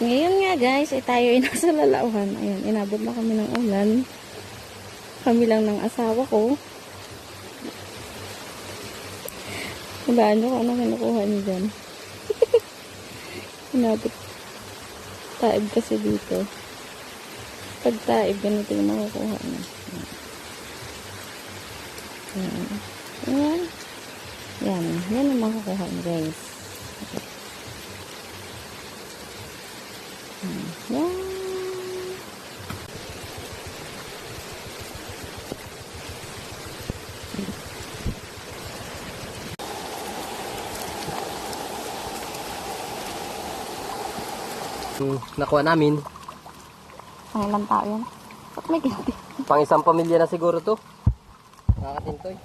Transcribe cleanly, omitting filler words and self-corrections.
Ngayon nga guys, ay tayo ay nasa Lalauhan. Ayun, inabot na kami ng ulan. Kami lang ng asawa ko. Hulaan nyo kung ano kinukuha niyo dyan. Inabot. Taib kasi dito. Pag taib, ganito yung makukuha niya. Ayan. Ayan. Yan. Yan ang makukuha niya guys. Yan. Nakuha namin. Ang ilang tao yan? Ba't may ganti? Pang isang pamilya na siguro to. Nakakatintoy.